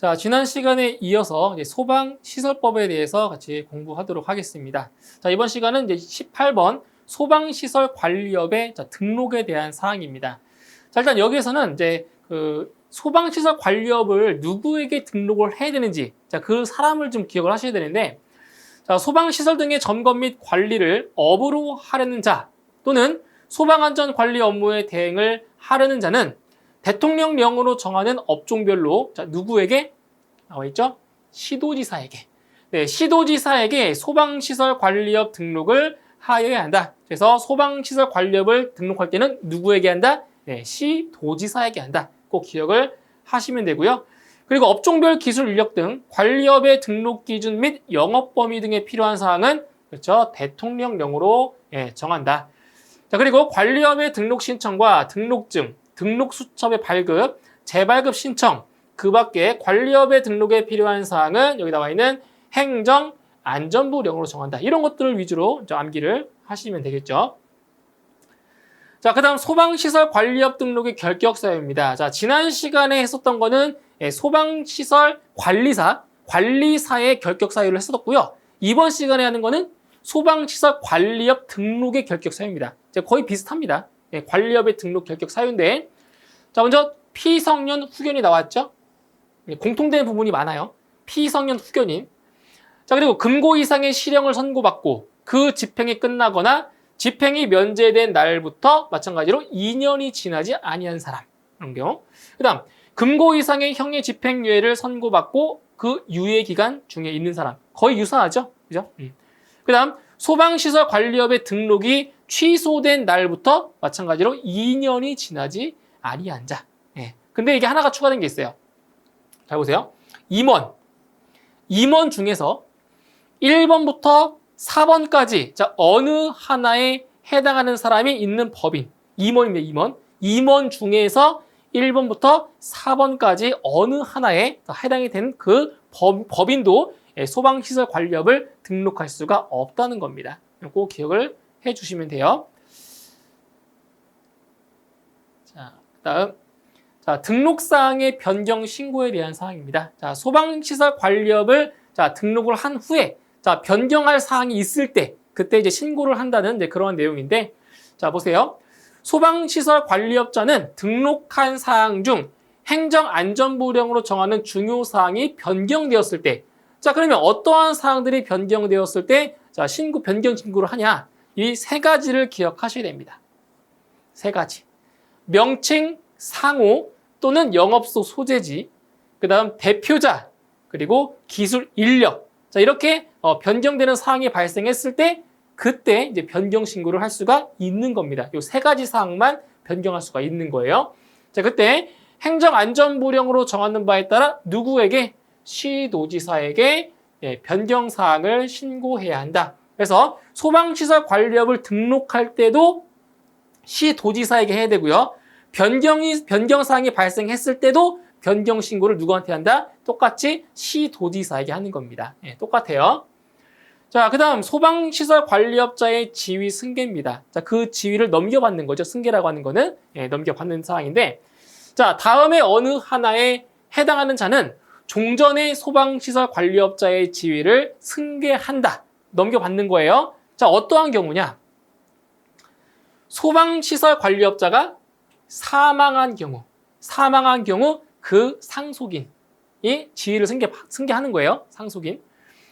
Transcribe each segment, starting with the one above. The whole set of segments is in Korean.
자, 지난 시간에 이어서 이제 소방시설법에 대해서 같이 공부하도록 하겠습니다. 자, 이번 시간은 이제 18번 소방시설관리업의 등록에 대한 사항입니다. 자, 일단 여기에서는 이제 그 소방시설관리업을 누구에게 등록을 해야 되는지, 자, 그 사람을 좀 기억을 하셔야 되는데, 자, 소방시설 등의 점검 및 관리를 업으로 하려는 자 또는 소방안전관리 업무의 대행을 하려는 자는 대통령령으로 정하는 업종별로 자, 누구에게 나와 있죠? 시도지사에게. 네, 시도지사에게 소방시설 관리업 등록을 하여야 한다. 그래서 소방시설 관리업을 등록할 때는 누구에게 한다? 네, 시도지사에게 한다. 꼭 기억을 하시면 되고요. 그리고 업종별 기술 인력 등 관리업의 등록 기준 및 영업 범위 등에 필요한 사항은 그렇죠? 대통령령으로 정한다. 자, 그리고 관리업의 등록 신청과 등록증, 등록 수첩의 발급, 재발급 신청, 그 밖에 관리업의 등록에 필요한 사항은 여기 나와 있는 행정안전부령으로 정한다. 이런 것들을 위주로 암기를 하시면 되겠죠. 자, 그 다음 소방시설 관리업 등록의 결격 사유입니다. 자, 지난 시간에 했었던 거는 소방시설 관리사의 결격 사유를 했었고요. 이번 시간에 하는 거는 소방시설 관리업 등록의 결격 사유입니다. 거의 비슷합니다. 관리업의 등록 결격 사유인데, 자, 먼저 피성년 후견이 나왔죠? 공통된 부분이 많아요. 피성년 후견인. 자, 그리고 금고 이상의 실형을 선고받고 그 집행이 끝나거나 집행이 면제된 날부터 마찬가지로 2년이 지나지 아니한 사람. 그런 경우. 그 다음, 금고 이상의 형의 집행유예를 선고받고 그 유예 기간 중에 있는 사람. 거의 유사하죠? 그죠? 그 다음, 소방시설 관리업의 등록이 취소된 날부터 마찬가지로 2년이 지나지 아니한 자. 근데 이게 하나가 추가된 게 있어요. 잘 보세요. 임원 중에서 1번부터 4번까지 자, 어느 하나에 해당하는 사람이 있는 법인. 임원입니다. 임원. 임원 중에서 1번부터 4번까지 어느 하나에 해당이 되는 그 법인도 소방시설 관리업을 등록할 수가 없다는 겁니다. 꼭 기억을 해주시면 돼요. 자, 그다음 자, 등록사항의 변경 신고에 대한 사항입니다. 자, 소방시설 관리업을 자, 등록을 한 후에 자, 변경할 사항이 있을 때 그때 이제 신고를 한다는 그런 내용인데, 자, 보세요. 소방시설 관리업자는 등록한 사항 중 행정안전부령으로 정하는 중요 사항이 변경되었을 때, 자, 그러면 어떠한 사항들이 변경되었을 때 자, 변경 신고를 하냐? 이 세 가지를 기억하셔야 됩니다. 세 가지. 명칭, 상호 또는 영업소 소재지, 그 다음 대표자, 그리고 기술 인력. 자, 이렇게 변경되는 사항이 발생했을 때 그때 이제 변경 신고를 할 수가 있는 겁니다. 이 세 가지 사항만 변경할 수가 있는 거예요. 자, 그때 행정안전부령으로 정하는 바에 따라 누구에게? 시도지사에게 변경 사항을 신고해야 한다. 그래서 소방시설 관리업을 등록할 때도 시도지사에게 해야 되고요. 변경 사항이 발생했을 때도 변경 신고를 누구한테 한다? 똑같이 시도지사에게 하는 겁니다. 똑같아요. 자, 그 다음 소방시설 관리업자의 지위 승계입니다. 자, 그 지위를 넘겨받는 거죠. 승계라고 하는 거는 넘겨받는 사항인데, 자, 다음에 어느 하나에 해당하는 자는 종전의 소방시설 관리업자의 지위를 승계한다. 넘겨받는 거예요. 자, 어떠한 경우냐? 소방시설 관리업자가 사망한 경우 그 상속인이 지위를 승계하는 거예요. 상속인.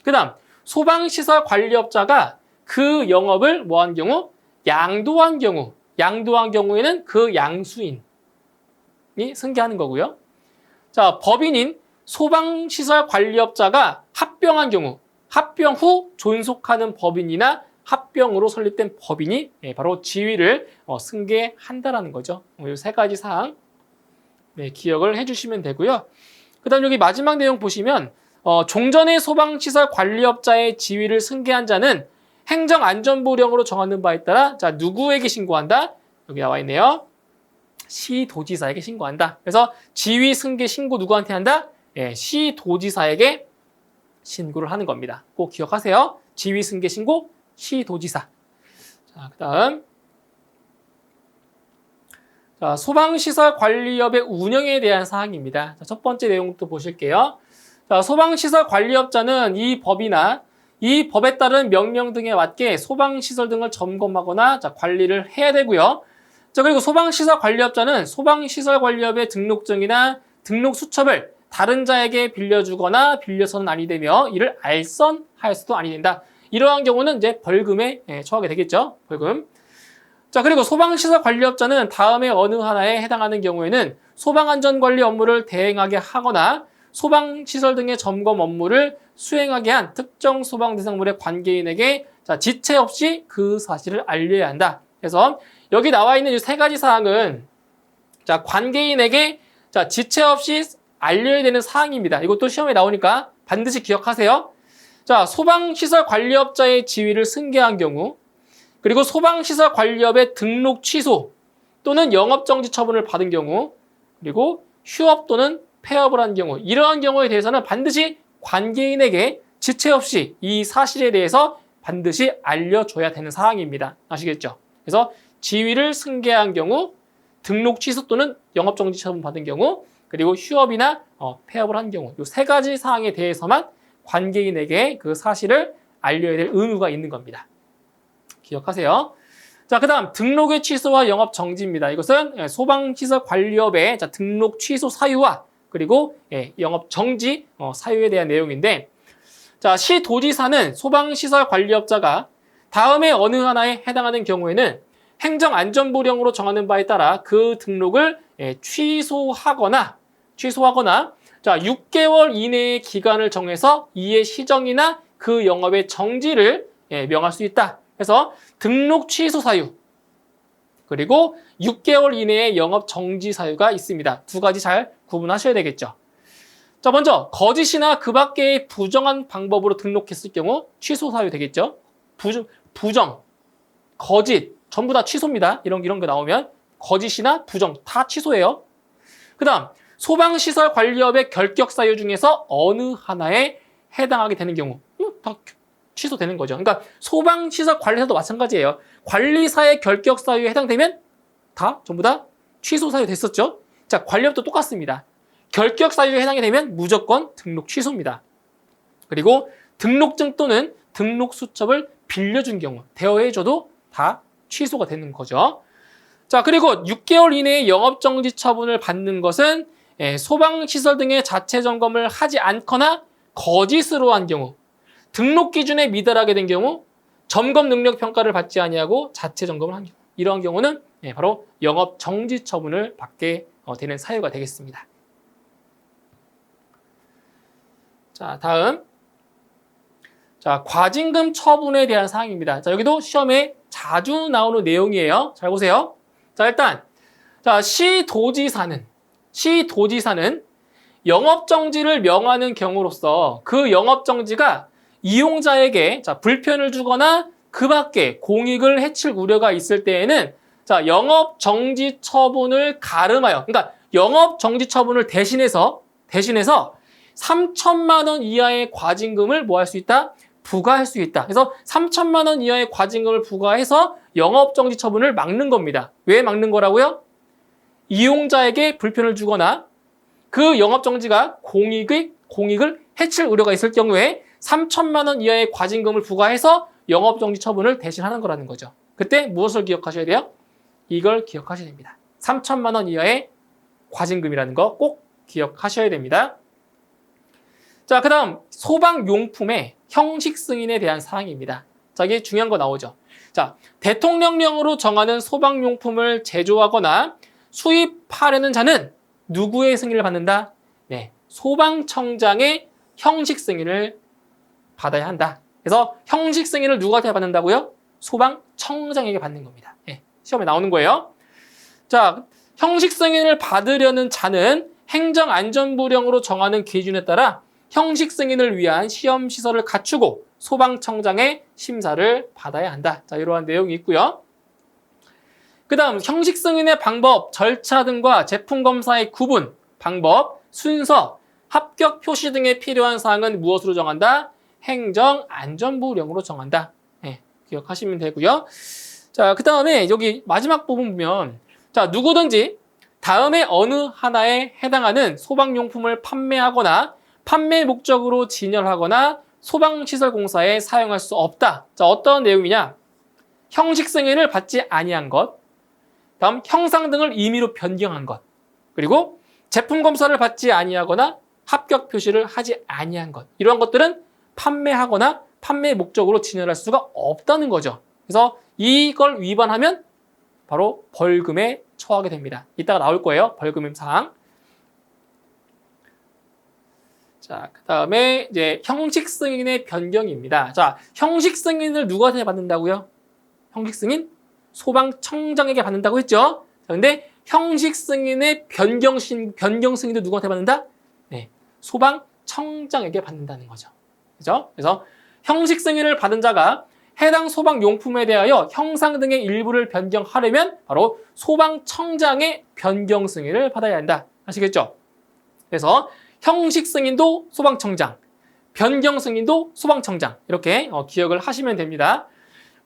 그 다음 소방시설 관리업자가 그 영업을 뭐한 경우? 양도한 경우에는 그 양수인이 승계하는 거고요. 자, 법인인 소방시설 관리업자가 합병한 경우, 합병 후 존속하는 법인이나 합병으로 설립된 법인이 바로 지위를 승계한다라는 거죠. 이 세 가지 사항 기억을 해주시면 되고요. 그 다음 여기 마지막 내용 보시면 종전의 소방시설 관리업자의 지위를 승계한 자는 행정안전부령으로 정하는 바에 따라 자, 누구에게 신고한다? 여기 나와 있네요. 시도지사에게 신고한다. 그래서 지위 승계 신고 누구한테 한다? 시도지사에게 신고를 하는 겁니다. 꼭 기억하세요. 지위 승계 신고 시도지사. 자, 그 다음 자, 소방시설관리업의 운영에 대한 사항입니다. 자, 첫 번째 내용부터 보실게요. 자, 소방시설관리업자는 이 법이나 이 법에 따른 명령 등에 맞게 소방시설 등을 점검하거나 자, 관리를 해야 되고요. 자, 그리고 소방시설관리업자는 소방시설관리업의 등록증이나 등록 수첩을 다른 자에게 빌려주거나 빌려서는 아니 되며 이를 알선하여서도 아니 된다. 이러한 경우는 이제 벌금에 처하게 되겠죠. 벌금. 자, 그리고 소방시설관리업자는 다음에 어느 하나에 해당하는 경우에는 소방안전관리 업무를 대행하게 하거나 소방시설 등의 점검 업무를 수행하게 한 특정 소방대상물의 관계인에게 자, 지체 없이 그 사실을 알려야 한다. 그래서 여기 나와 있는 이 세 가지 사항은 자, 관계인에게 자, 지체 없이 알려야 되는 사항입니다. 이것도 시험에 나오니까 반드시 기억하세요. 자, 소방시설관리업자의 지위를 승계한 경우, 그리고 소방시설관리업의 등록 취소 또는 영업정지 처분을 받은 경우, 그리고 휴업 또는 폐업을 한 경우, 이러한 경우에 대해서는 반드시 관계인에게 지체 없이 이 사실에 대해서 반드시 알려줘야 되는 사항입니다. 아시겠죠? 그래서 지위를 승계한 경우, 등록 취소 또는 영업정지 처분 받은 경우, 그리고 휴업이나 폐업을 한 경우, 이 세 가지 사항에 대해서만 관계인에게 그 사실을 알려야 될 의무가 있는 겁니다. 기억하세요. 자, 그 다음 등록의 취소와 영업 정지입니다. 이것은 소방시설 관리업의 등록 취소 사유와 그리고 영업 정지 사유에 대한 내용인데, 자, 시도지사는 소방시설 관리업자가 다음에 어느 하나에 해당하는 경우에는 행정안전부령으로 정하는 바에 따라 그 등록을 취소하거나 자, 6개월 이내의 기간을 정해서 이의 시정이나 그 영업의 정지를 명할 수 있다. 그래서 등록 취소 사유 그리고 6개월 이내의 영업 정지 사유가 있습니다. 두 가지 잘 구분하셔야 되겠죠. 자, 먼저 거짓이나 그 밖의 부정한 방법으로 등록했을 경우 취소 사유 되겠죠. 부정, 거짓 전부 다 취소입니다. 이런 거 나오면 거짓이나 부정 다 취소예요. 그 다음 소방시설 관리업의 결격 사유 중에서 어느 하나에 해당하게 되는 경우 다 취소되는 거죠. 그러니까 소방시설 관리사도 마찬가지예요. 관리사의 결격 사유에 해당되면 다 전부 다 취소 사유 됐었죠. 자, 관리업도 똑같습니다. 결격 사유에 해당이 되면 무조건 등록 취소입니다. 그리고 등록증 또는 등록 수첩을 빌려준 경우 대여해줘도 다 취소가 되는 거죠. 자, 그리고 6개월 이내에 영업정지 처분을 받는 것은 소방시설 등의 자체 점검을 하지 않거나 거짓으로 한 경우, 등록 기준에 미달하게 된 경우, 점검 능력 평가를 받지 아니하고 자체 점검을 한 경우, 이러한 경우는 바로 영업정지 처분을 받게 되는 사유가 되겠습니다. 자, 다음. 자, 과징금 처분에 대한 사항입니다. 자, 여기도 시험에 자주 나오는 내용이에요. 잘 보세요. 자, 일단 자, 시도지사는 영업정지를 명하는 경우로서 그 영업정지가 이용자에게 자, 불편을 주거나 그 밖에 공익을 해칠 우려가 있을 때에는 자, 영업정지 처분을 가름하여, 그러니까 영업정지 처분을 대신해서 3천만 원 이하의 과징금을 뭐 할 수 있다? 부과할 수 있다. 그래서 3천만 원 이하의 과징금을 부과해서 영업정지 처분을 막는 겁니다. 왜 막는 거라고요? 이용자에게 불편을 주거나 그 영업정지가 공익을 해칠 우려가 있을 경우에 3천만 원 이하의 과징금을 부과해서 영업정지 처분을 대신하는 거라는 거죠. 그때 무엇을 기억하셔야 돼요? 이걸 기억하셔야 됩니다. 3천만 원 이하의 과징금이라는 거 꼭 기억하셔야 됩니다. 자, 그 다음 소방용품의 형식 승인에 대한 사항입니다. 자, 이게 중요한 거 나오죠. 자, 대통령령으로 정하는 소방용품을 제조하거나 수입하려는 자는 누구의 승인을 받는다? 네, 소방청장의 형식 승인을 받아야 한다. 그래서 형식 승인을 누구한테 받는다고요? 소방청장에게 받는 겁니다. 네, 시험에 나오는 거예요. 자, 형식 승인을 받으려는 자는 행정안전부령으로 정하는 기준에 따라 형식 승인을 위한 시험 시설을 갖추고 소방청장의 심사를 받아야 한다. 자, 이러한 내용이 있고요. 그 다음 형식 승인의 방법, 절차 등과 제품 검사의 구분, 방법, 순서, 합격 표시 등에 필요한 사항은 무엇으로 정한다? 행정안전부령으로 정한다. 네, 기억하시면 되고요. 자, 그 다음에 여기 마지막 부분 보면 자, 누구든지 다음에 어느 하나에 해당하는 소방용품을 판매하거나 판매 목적으로 진열하거나 소방시설공사에 사용할 수 없다. 자, 어떤 내용이냐? 형식 승인을 받지 아니한 것, 다음 형상 등을 임의로 변경한 것, 그리고 제품 검사를 받지 아니하거나 합격 표시를 하지 아니한 것, 이러한 것들은 판매하거나 판매 목적으로 진열할 수가 없다는 거죠. 그래서 이걸 위반하면 바로 벌금에 처하게 됩니다. 이따가 나올 거예요. 벌금 사항. 자, 그 다음에 이제 형식 승인의 변경입니다. 자, 형식 승인을 누구한테 받는다고요? 형식 승인? 소방청장에게 받는다고 했죠? 자, 근데 형식 승인의 변경 승인도 누구한테 받는다? 네, 소방청장에게 받는다는 거죠. 그죠? 그래서 형식 승인을 받은 자가 해당 소방용품에 대하여 형상 등의 일부를 변경하려면 바로 소방청장의 변경 승인을 받아야 한다. 아시겠죠? 그래서 형식 승인도 소방청장, 변경 승인도 소방청장, 이렇게 기억을 하시면 됩니다.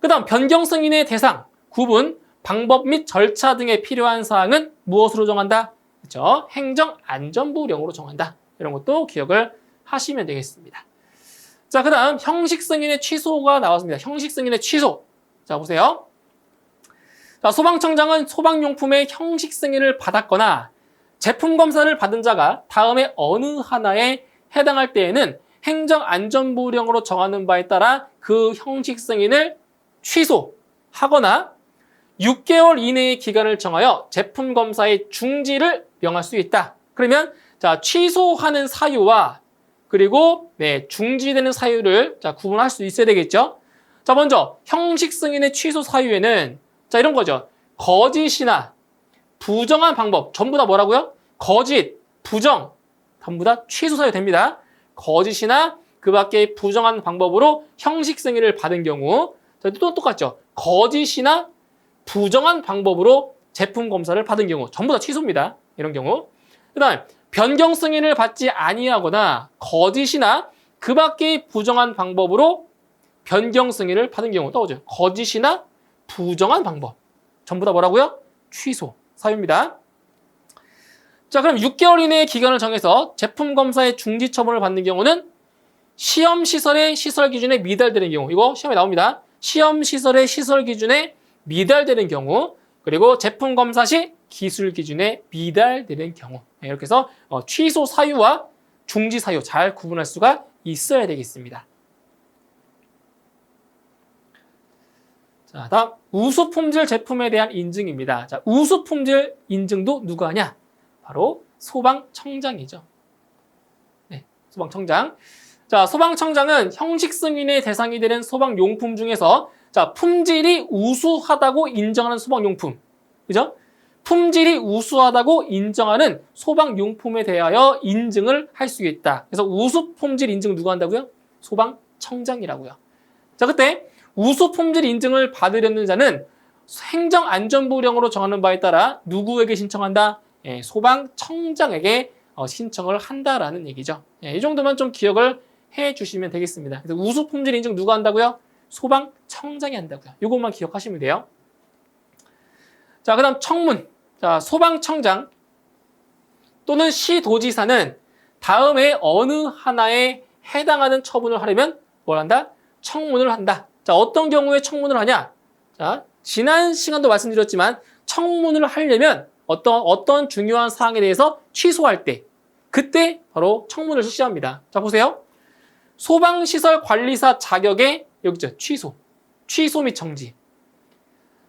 그 다음 변경 승인의 대상, 구분, 방법 및 절차 등에 필요한 사항은 무엇으로 정한다? 그렇죠? 행정안전부령으로 정한다. 이런 것도 기억을 하시면 되겠습니다. 자, 그 다음 형식 승인의 취소가 나왔습니다. 형식 승인의 취소. 자, 보세요. 자, 소방청장은 소방용품의 형식 승인을 받았거나 제품 검사를 받은 자가 다음에 어느 하나에 해당할 때에는 행정안전부령으로 정하는 바에 따라 그 형식 승인을 취소하거나 6개월 이내의 기간을 정하여 제품 검사의 중지를 명할 수 있다. 그러면 자, 취소하는 사유와 그리고 중지되는 사유를 구분할 수 있어야 되겠죠. 자, 먼저 형식 승인의 취소 사유에는 자, 이런 거죠. 거짓이나 부정한 방법, 전부 다 뭐라고요? 거짓, 부정, 전부 다 취소 사유 됩니다. 거짓이나 그 밖의 부정한 방법으로 형식 승인을 받은 경우, 자, 또 똑같죠. 거짓이나 부정한 방법으로 제품 검사를 받은 경우, 전부 다 취소입니다. 이런 경우. 그 다음 변경 승인을 받지 아니하거나 거짓이나 그 밖의 부정한 방법으로 변경 승인을 받은 경우, 또 오죠. 거짓이나 부정한 방법, 전부 다 뭐라고요? 취소 사유입니다. 자, 그럼 6개월 이내의 기간을 정해서 제품 검사의 중지 처분을 받는 경우는 시험시설의 시설 기준에 미달되는 경우, 이거 시험에 나옵니다. 시험시설의 시설 기준에 미달되는 경우, 그리고 제품 검사 시 기술 기준에 미달되는 경우, 이렇게 해서 취소 사유와 중지 사유 잘 구분할 수가 있어야 되겠습니다. 자, 다음 우수 품질 제품에 대한 인증입니다. 자, 우수 품질 인증도 누가 하냐? 바로 소방청장이죠. 네, 소방청장. 자, 소방청장은 형식 승인의 대상이 되는 소방용품 중에서 자, 품질이 우수하다고 인정하는 소방용품, 그죠? 품질이 우수하다고 인정하는 소방용품에 대하여 인증을 할 수 있다. 그래서 우수 품질 인증 누가 한다고요? 소방청장이라고요. 자, 그때 우수 품질 인증을 받으려는 자는 행정안전부령으로 정하는 바에 따라 누구에게 신청한다? 소방청장에게 신청을 한다라는 얘기죠. 이 정도만 좀 기억을 해 주시면 되겠습니다. 그래서 우수 품질 인증 누가 한다고요? 소방청장이 한다고요. 이것만 기억하시면 돼요. 자, 그 다음 청문. 자, 소방청장 또는 시도지사는 다음에 어느 하나에 해당하는 처분을 하려면 뭘 한다? 청문을 한다. 자, 어떤 경우에 청문을 하냐? 자, 지난 시간도 말씀드렸지만 청문을 하려면 어떤 중요한 사항에 대해서 취소할 때, 그때 바로 청문을 실시합니다. 자, 보세요. 소방시설 관리사 자격의 여기 있죠. 취소 및 정지.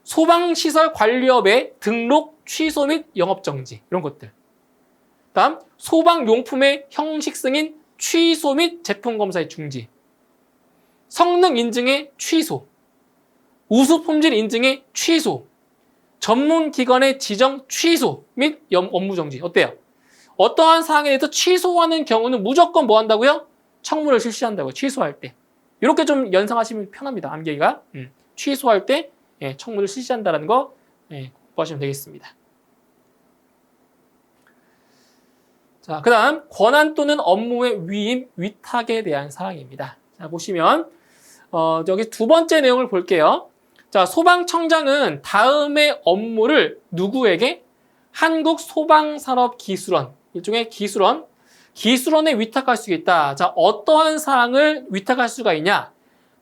소방시설 관리업의 등록 취소 및 영업 정지, 이런 것들. 다음 소방용품의 형식 승인 취소 및 제품 검사의 중지. 성능 인증의 취소. 우수 품질 인증의 취소. 전문기관의 지정 취소 및 업무 정지. 어때요? 어떠한 사항에 대해서 취소하는 경우는 무조건 뭐 한다고요? 청문을 실시한다고요. 취소할 때. 이렇게 좀 연상하시면 편합니다. 암기가. 취소할 때 청문을 실시한다는 거 공부하시면 되겠습니다. 자, 그 다음 권한 또는 업무의 위임, 위탁에 대한 사항입니다. 자, 보시면 여기 두 번째 내용을 볼게요. 자, 소방청장은 다음의 업무를 누구에게? 한국소방산업기술원, 일종의 기술원에 위탁할 수 있다. 자, 어떠한 사항을 위탁할 수가 있냐?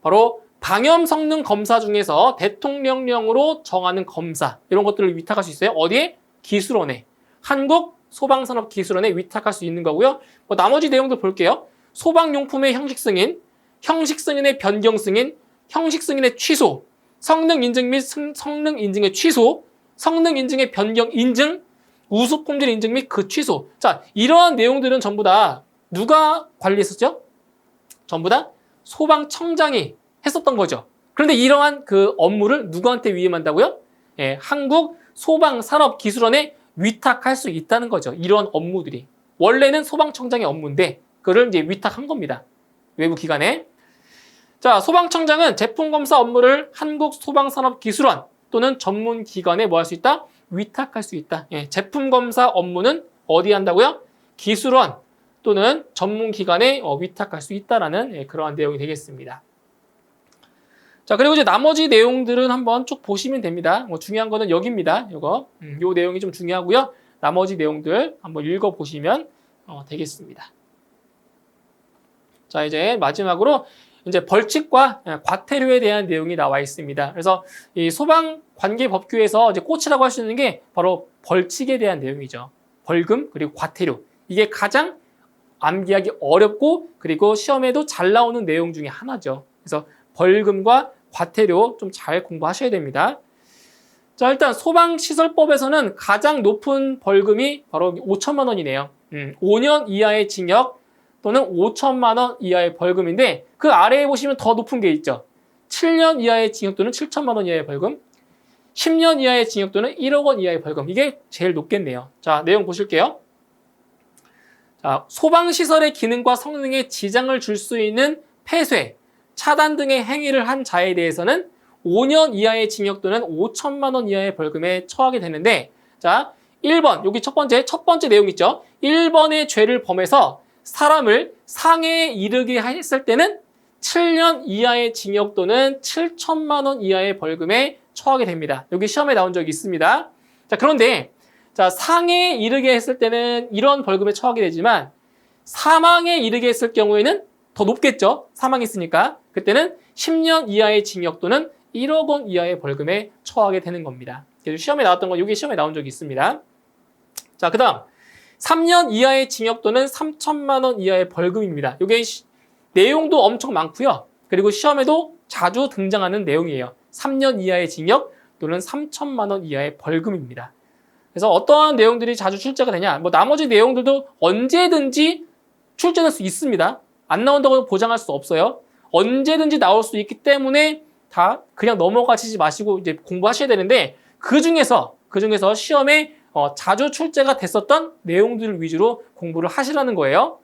바로 방염 성능 검사 중에서 대통령령으로 정하는 검사, 이런 것들을 위탁할 수 있어요. 어디에? 기술원에. 한국소방산업기술원에 위탁할 수 있는 거고요. 뭐 나머지 내용도 볼게요. 소방용품의 형식 승인, 형식 승인의 변경 승인, 형식 승인의 취소, 성능 인증 및 성능 인증의 취소, 성능 인증의 변경 인증, 우수 품질 인증 및 그 취소. 자, 이러한 내용들은 전부 다 누가 관리했었죠? 전부 다 소방청장이 했었던 거죠. 그런데 이러한 그 업무를 누구한테 위임한다고요? 예, 한국소방산업기술원에 위탁할 수 있다는 거죠. 이런 업무들이. 원래는 소방청장의 업무인데 그걸 이제 위탁한 겁니다. 외부 기관에. 자, 소방청장은 제품검사 업무를 한국소방산업기술원 또는 전문기관에 뭐 할 수 있다? 위탁할 수 있다. 예, 제품검사 업무는 어디 한다고요? 기술원 또는 전문기관에 위탁할 수 있다라는 그러한 내용이 되겠습니다. 자, 그리고 이제 나머지 내용들은 한번 쭉 보시면 됩니다. 중요한 거는 여기입니다. 요 내용이 좀 중요하고요. 나머지 내용들 한번 읽어보시면 되겠습니다. 자, 이제 마지막으로 이제 벌칙과 과태료에 대한 내용이 나와 있습니다. 그래서 이 소방관계법규에서 이제 꽃이라고 할 수 있는 게 바로 벌칙에 대한 내용이죠. 벌금 그리고 과태료. 이게 가장 암기하기 어렵고 그리고 시험에도 잘 나오는 내용 중에 하나죠. 그래서 벌금과 과태료 좀 잘 공부하셔야 됩니다. 자, 일단 소방시설법에서는 가장 높은 벌금이 바로 5천만 원이네요. 5년 이하의 징역 또는 5천만 원 이하의 벌금인데 그 아래에 보시면 더 높은 게 있죠. 7년 이하의 징역 또는 7천만 원 이하의 벌금, 10년 이하의 징역 또는 1억 원 이하의 벌금. 이게 제일 높겠네요. 자, 내용 보실게요. 자, 소방시설의 기능과 성능에 지장을 줄 수 있는 폐쇄, 차단 등의 행위를 한 자에 대해서는 5년 이하의 징역 또는 5천만 원 이하의 벌금에 처하게 되는데, 자, 1번, 여기 첫 번째 내용 있죠. 1번의 죄를 범해서 사람을 상해에 이르게 했을 때는 7년 이하의 징역 또는 7천만 원 이하의 벌금에 처하게 됩니다. 여기 시험에 나온 적이 있습니다. 자, 그런데 자, 상해에 이르게 했을 때는 이런 벌금에 처하게 되지만 사망에 이르게 했을 경우에는 더 높겠죠. 사망했으니까. 그때는 10년 이하의 징역 또는 1억 원 이하의 벌금에 처하게 되는 겁니다. 그래서 시험에 나왔던 건 여기 시험에 나온 적이 있습니다. 자, 그 다음 3년 이하의 징역 또는 3천만 원 이하의 벌금입니다. 이게 내용도 엄청 많고요. 그리고 시험에도 자주 등장하는 내용이에요. 3년 이하의 징역 또는 3천만 원 이하의 벌금입니다. 그래서 어떠한 내용들이 자주 출제가 되냐? 뭐 나머지 내용들도 언제든지 출제될 수 있습니다. 안 나온다고 보장할 수 없어요. 언제든지 나올 수 있기 때문에 다 그냥 넘어가시지 마시고 이제 공부하셔야 되는데 그 중에서 시험에 자주 출제가 됐었던 내용들 위주로 공부를 하시라는 거예요.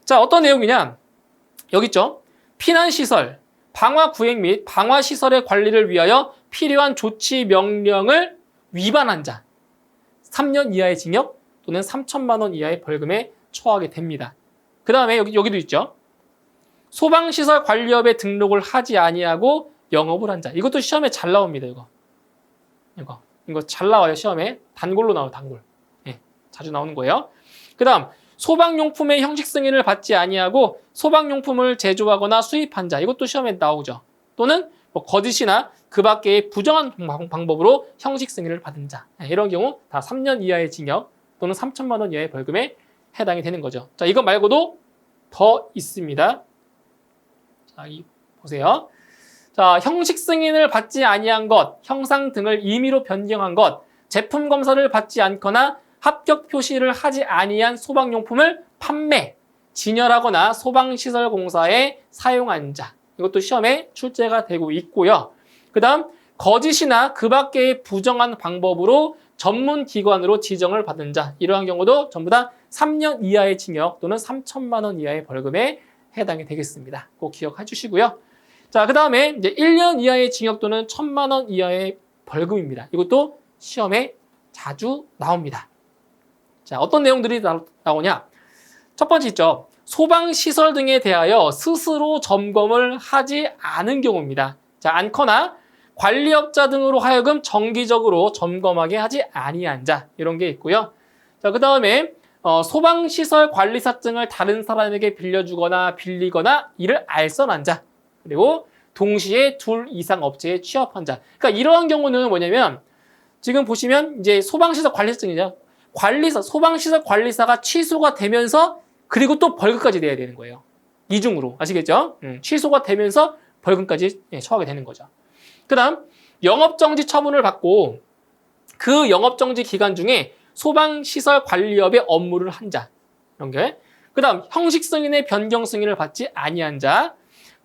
자, 어떤 내용이냐? 여기 있죠. 피난시설, 방화구획 및 방화시설의 관리를 위하여 필요한 조치 명령을 위반한 자 3년 이하의 징역 또는 3천만 원 이하의 벌금에 처하게 됩니다. 그 다음에 여기도 있죠. 소방시설 관리업에 등록을 하지 아니하고 영업을 한 자. 이것도 시험에 잘 나옵니다. 이거 잘 나와요. 시험에 단골로 나와요. 단골. 예, 자주 나오는 거예요. 그 다음 소방용품의 형식 승인을 받지 아니하고 소방용품을 제조하거나 수입한 자. 이것도 시험에 나오죠. 또는 뭐 거짓이나 그 밖의 부정한 방법으로 형식 승인을 받은 자. 이런 경우 다 3년 이하의 징역 또는 3천만 원 이하의 벌금에 해당이 되는 거죠. 자, 이거 말고도 더 있습니다. 자, 보세요. 자, 형식 승인을 받지 아니한 것, 형상 등을 임의로 변경한 것, 제품 검사를 받지 않거나 합격 표시를 하지 아니한 소방용품을 판매, 진열하거나 소방시설공사에 사용한 자. 이것도 시험에 출제가 되고 있고요. 그 다음 거짓이나 그 밖의 부정한 방법으로 전문기관으로 지정을 받은 자. 이러한 경우도 전부 다 3년 이하의 징역 또는 3천만 원 이하의 벌금에 해당이 되겠습니다. 꼭 기억해 주시고요. 자, 그 다음에 이제 1년 이하의 징역 또는 1,000만 원 이하의 벌금입니다. 이것도 시험에 자주 나옵니다. 자, 어떤 내용들이 나오냐? 첫 번째 있죠. 소방시설 등에 대하여 스스로 점검을 하지 않은 경우입니다. 자, 않거나 관리업자 등으로 하여금 정기적으로 점검하게 하지 아니한 자, 이런 게 있고요. 자, 그 다음에 소방시설 관리사증을 다른 사람에게 빌려주거나 빌리거나 이를 알선한 자, 그리고 동시에 2 이상 업체에 취업한 자. 그러니까 이러한 경우는 뭐냐면 지금 보시면 이제 소방시설 관리사증이죠. 소방시설 관리사가 취소가 되면서 그리고 또 벌금까지 내야 되는 거예요. 이중으로. 아시겠죠? 취소가 되면서 벌금까지 처하게 되는 거죠. 그 다음 영업정지 처분을 받고 그 영업정지 기간 중에 소방시설 관리업의 업무를 한 자. 이런 게. 그 다음 형식 승인의 변경 승인을 받지 아니한 자.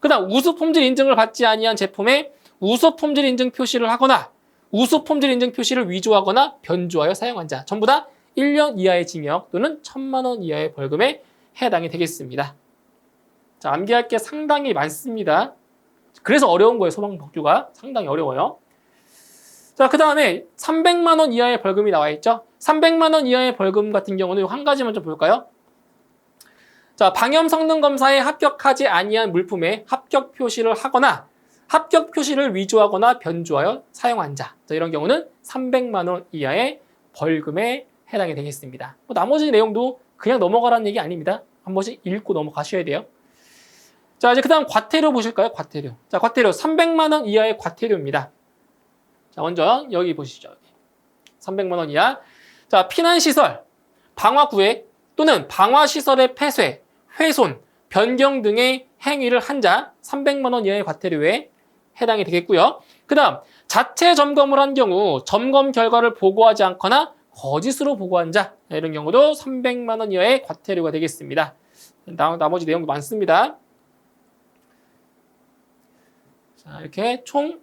그 다음 우수품질 인증을 받지 아니한 제품에 우수품질 인증 표시를 하거나 우수품질 인증 표시를 위조하거나 변조하여 사용한 자. 전부 다 1년 이하의 징역 또는 1,000만 원 이하의 벌금에 해당이 되겠습니다. 자, 암기할 게 상당히 많습니다. 그래서 어려운 거예요. 소방법규가 상당히 어려워요. 자, 그 다음에 300만 원 이하의 벌금이 나와 있죠. 300만 원 이하의 벌금 같은 경우는 한 가지만 좀 볼까요? 자, 방염 성능 검사에 합격하지 아니한 물품에 합격 표시를 하거나 합격 표시를 위조하거나 변조하여 사용한 자. 자, 이런 경우는 300만 원 이하의 벌금에 해당이 되겠습니다. 나머지 내용도 그냥 넘어가라는 얘기 아닙니다. 한 번씩 읽고 넘어가셔야 돼요. 자, 이제 그 다음 과태료 보실까요? 과태료. 자, 과태료 300만 원 이하의 과태료입니다. 자, 먼저 여기 보시죠. 300만 원 이하. 자, 피난시설, 방화구획 또는 방화시설의 폐쇄, 훼손, 변경 등의 행위를 한 자 300만 원 이하의 과태료에 해당이 되겠고요. 그 다음 자체 점검을 한 경우 점검 결과를 보고하지 않거나 거짓으로 보고한 자, 이런 경우도 300만 원 이하의 과태료가 되겠습니다. 나머지 내용도 많습니다. 자, 이렇게 총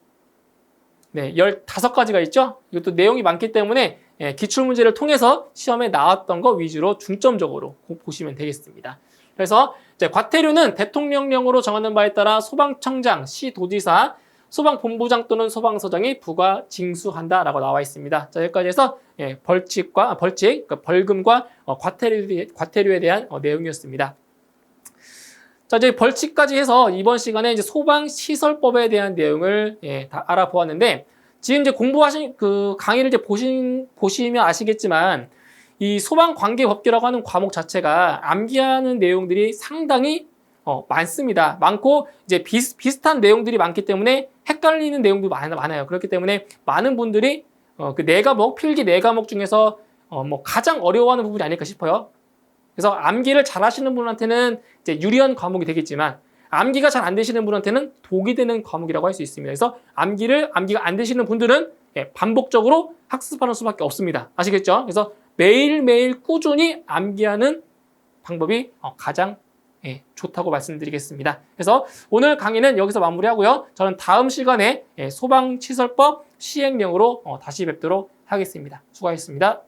15가지가 있죠. 이것도 내용이 많기 때문에 기출문제를 통해서 시험에 나왔던 거 위주로 중점적으로 보시면 되겠습니다. 그래서 이제 과태료는 대통령령으로 정하는 바에 따라 소방청장, 시도지사, 소방본부장 또는 소방서장이 부과 징수한다라고 나와 있습니다. 자, 여기까지 해서 그러니까 벌금과 과태료에 대한 내용이었습니다. 자, 이제 벌칙까지 해서 이번 시간에 이제 소방시설법에 대한 내용을 다 알아보았는데, 지금 이제 공부하신 그 강의를 이제 보시면 아시겠지만, 이 소방관계법규라고 하는 과목 자체가 암기하는 내용들이 상당히 많습니다. 많고 이제 비슷한 내용들이 많기 때문에 헷갈리는 내용도 많아요. 그렇기 때문에 많은 분들이 그 4과목, 필기 4과목 중에서 가장 어려워하는 부분이 아닐까 싶어요. 그래서 암기를 잘 하시는 분한테는 이제 유리한 과목이 되겠지만 암기가 잘 안 되시는 분한테는 독이 되는 과목이라고 할 수 있습니다. 그래서 암기가 안 되시는 분들은 반복적으로 학습하는 수밖에 없습니다. 아시겠죠? 그래서 매일매일 꾸준히 암기하는 방법이 가장 좋다고 말씀드리겠습니다. 그래서 오늘 강의는 여기서 마무리하고요. 저는 다음 시간에 소방시설법 시행령으로 다시 뵙도록 하겠습니다. 수고하셨습니다.